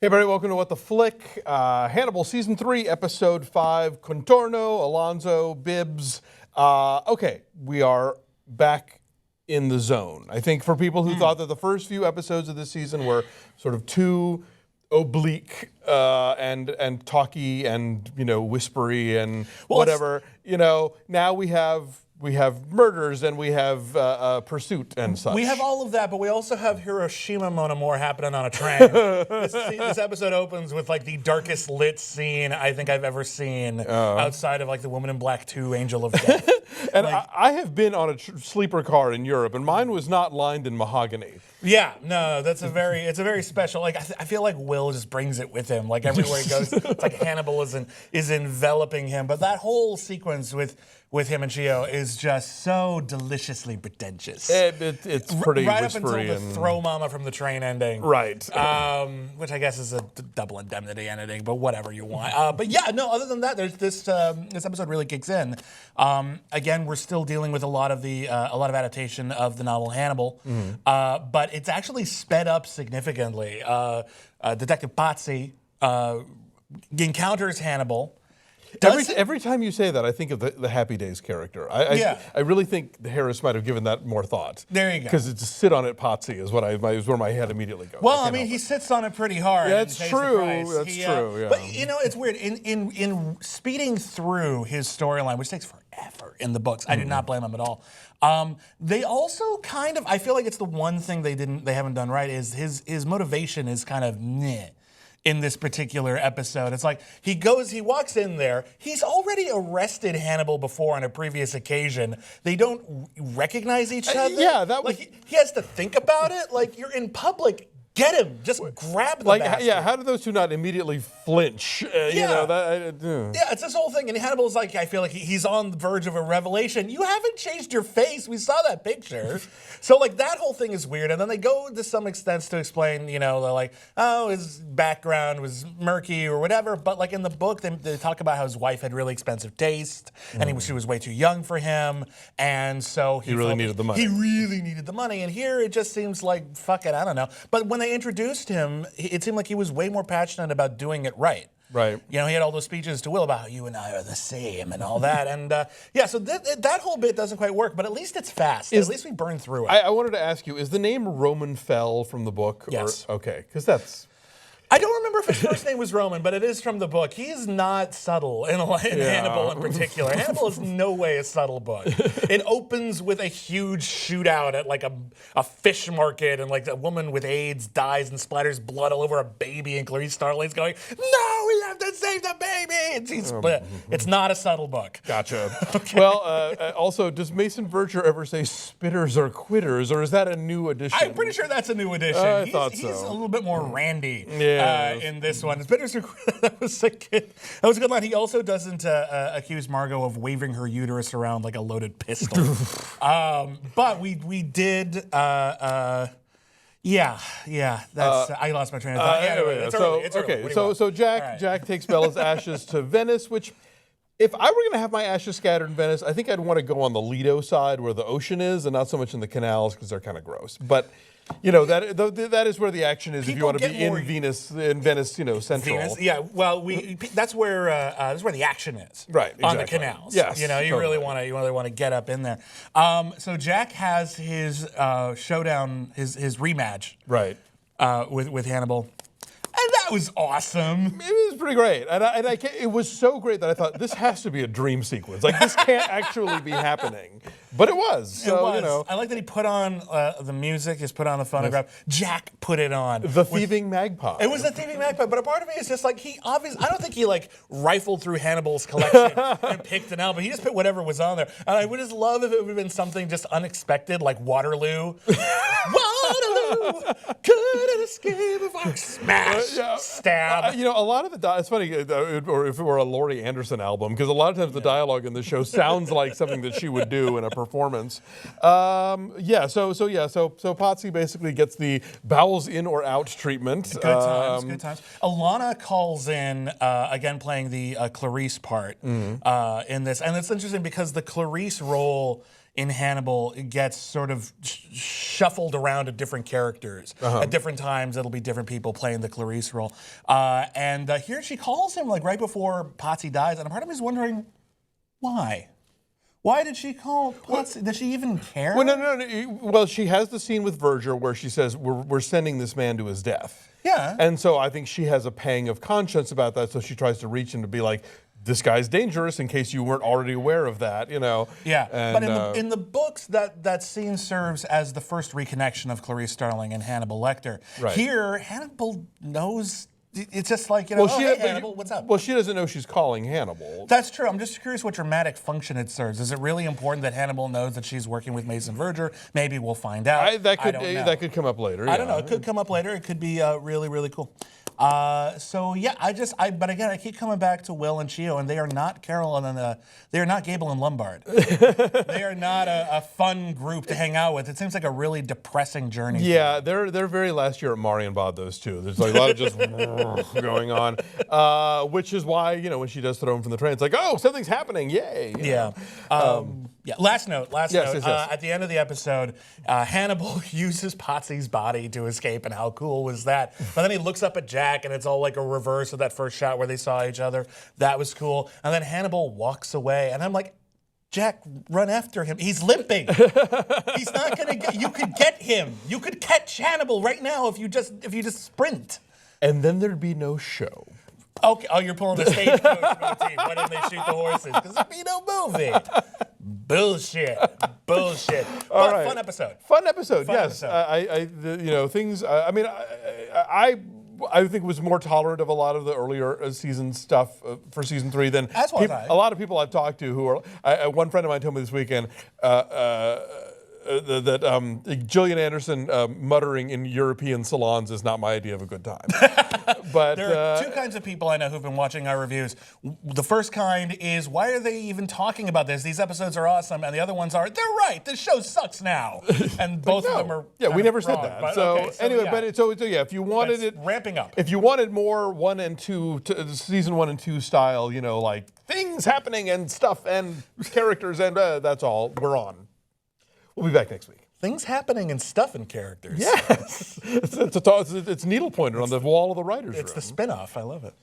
Hey everybody, welcome to What the Flick. Hannibal Season 3, Episode 5, Contorno, Alonso, Bibbs. Okay, we are back in the zone. I think for people who thought that the first few episodes of this season were sort of too oblique and talky and, whispery and whatever, now we have murders and we have pursuit and such. We have all of that, but we also have Hiroshima Monomore happening on a train. This episode opens with like the darkest lit scene I think I've ever seen outside of like the Woman in Black 2, Angel of Death. And I have been on a sleeper car in Europe, and mine was not lined in mahogany. Yeah, no, it's a very special. Like I feel like Will just brings it with him. Like everywhere he goes, it's like Hannibal is enveloping him. But that whole sequence with him and Chiyoh is just so deliciously pretentious. It's pretty right whispery up until the throw mama from the train ending. Right. Which I guess is a double indemnity ending, but whatever you want. But yeah, no, other than that, there's this episode really kicks in. Again, we're still dealing with a lot of adaptation of the novel Hannibal, but it's actually sped up significantly. Detective Pazzi encounters Hannibal. Every time you say that, I think of the Happy Days character. I really think Harris might have given that more thought. There you go. Because it's sit on it, Pazzi is where my head immediately goes. Well, I mean, he sits on it pretty hard. Yeah, that's true. That's true. Yeah. But it's weird. In speeding through his storyline, which takes forever in the books, I do not blame him at all. They also kind of, I feel like it's the one thing they haven't done right is his motivation is kind of meh. In this particular episode, it's like he walks in there. He's already arrested Hannibal before on a previous occasion. They don't recognize each other. Yeah, that was. Like he has to think about it. Like you're in public. Get him! Just grab the bastard. Yeah, how do those two not immediately flinch? Yeah, it's this whole thing. And Hannibal's like, I feel like he's on the verge of a revelation. You haven't changed your face. We saw that picture. So, like, that whole thing is weird. And then they go to some extent to explain, they're like, oh, his background was murky or whatever. But, like, in the book, they talk about how his wife had really expensive taste and she was way too young for him. And so he really needed the money. He really needed the money. And here it just seems like, fuck it, I don't know. But when they introduced him, it seemed like he was way more passionate about doing it right. Right. He had all those speeches to Will about how you and I are the same and all that. And so that whole bit doesn't quite work, but at least it's fast. At least we burn through it. I wanted to ask you, is the name Roman Fell from the book? Yes. Okay, because that's... I don't remember if his first name was Roman, but it is from the book. He's not subtle in Hannibal in particular. Hannibal is no way a subtle book. It opens with a huge shootout at like a fish market, and like a woman with AIDS dies and splatters blood all over a baby, and Clarice Starling's going, "No, we have to save the baby!" It's not a subtle book. Gotcha. Okay. Well, also, does Mason Verger ever say spitters or quitters, or is that a new addition? I'm pretty sure that's a new addition. I thought so. He's a little bit more randy. Yeah. In this one. That was a good line. He also doesn't accuse Margot of waving her uterus around like a loaded pistol. But we did, that's, I lost my train of thought. It's early. So Jack takes Bella's ashes to Venice, which, if I were going to have my ashes scattered in Venice, I think I'd want to go on the Lido side where the ocean is and not so much in the canals because they're kind of gross. But that is where the action is. If you want to be in Venice, central. Venus, yeah. Well, that's where the action is. Right. Exactly. On the canals. Yes. You really want to get up in there. So Jack has his showdown, his rematch. Right. With Hannibal. And that was awesome. It was pretty great. It was so great that I thought, this has to be a dream sequence. Like, this can't actually be happening. But it was. So, I like that he put on the music, he's put on the phonograph. Yes. Jack put it on. The Thieving Magpie. It was the Thieving Magpie, but a part of me is just like, I don't think he rifled through Hannibal's collection and picked an album. He just put whatever was on there. And I would just love if it would have been something just unexpected, like Waterloo. Waterloo, couldn't escape if I smash, stab. A lot of the it's funny, or if it were a Laurie Anderson album, because a lot of times the dialogue in the show sounds like something that she would do in a performance. So Pazzi basically gets the bowels in or out treatment. Good times. Alana calls in, again playing the Clarice part in this. And it's interesting because the Clarice role in Hannibal gets sort of shuffled around to different characters. At different times, it'll be different people playing the Clarice role. And here she calls him like right before Pazzi dies, and part of me is wondering, why? Why did she call Pazzi? Does she even care? Well, no. Well, she has the scene with Verger where she says, we're sending this man to his death. Yeah. And so I think she has a pang of conscience about that, so she tries to reach him to be like, this guy's dangerous in case you weren't already aware of that, you know. Yeah, and, but in the books, that scene serves as the first reconnection of Clarice Starling and Hannibal Lecter. Right. Here, Hannibal knows. It's just like, you know, hey, Hannibal, what's up? Well, she doesn't know she's calling Hannibal. That's true. I'm just curious what dramatic function it serves. Is it really important that Hannibal knows that she's working with Mason Verger? Maybe we'll find out. That could come up later. I don't know. It could come up later. It could be really, really cool. So yeah, but again, I keep coming back to Will and Chiyoh, and they are not Carol and they are not Gable and Lombard. They are not a fun group to hang out with. It seems like a really depressing journey. Yeah, they're very last year at Marienbad, those two. There's like a lot of just going on, which is why, you know, when she does throw him from the train, it's like, oh, something's happening, yay. Yeah. Yeah. Last note. Yes. At the end of the episode, Hannibal uses Pazzi's body to escape, and how cool was that? But then he looks up at Jack, and it's all like a reverse of that first shot where they saw each other. That was cool. And then Hannibal walks away, and I'm like, Jack, run after him. He's limping. He's not gonna get. You could get him. You could catch Hannibal right now if you just sprint. And then there'd be no show. Okay. Oh, you're pulling the stagecoach motif. Why didn't they shoot the horses? Because there'd be no movie. Bullshit. All right. Fun episode. Fun episode. Fun Yes. episode. Things. I think was more tolerant of a lot of the earlier season stuff for season 3 than a lot of people I've talked to who are. One friend of mine told me this weekend. That Gillian Anderson muttering in European salons is not my idea of a good time. But there are two kinds of people I know who've been watching our reviews. The first kind is, why are they even talking about this? These episodes are awesome. And the other ones are, they're right, this show sucks now. And both of them are we never said wrong. that. But, so okay, anyway, yeah. If you wanted That's ramping up. If you wanted more 1 and 2, season 1 and 2 style, you know, like things happening and stuff and characters and that's all, we're on. We'll be back next week. Things happening and stuff in characters. Yes. It's needle pointer on the wall of the writer's room. It's the spinoff. I love it.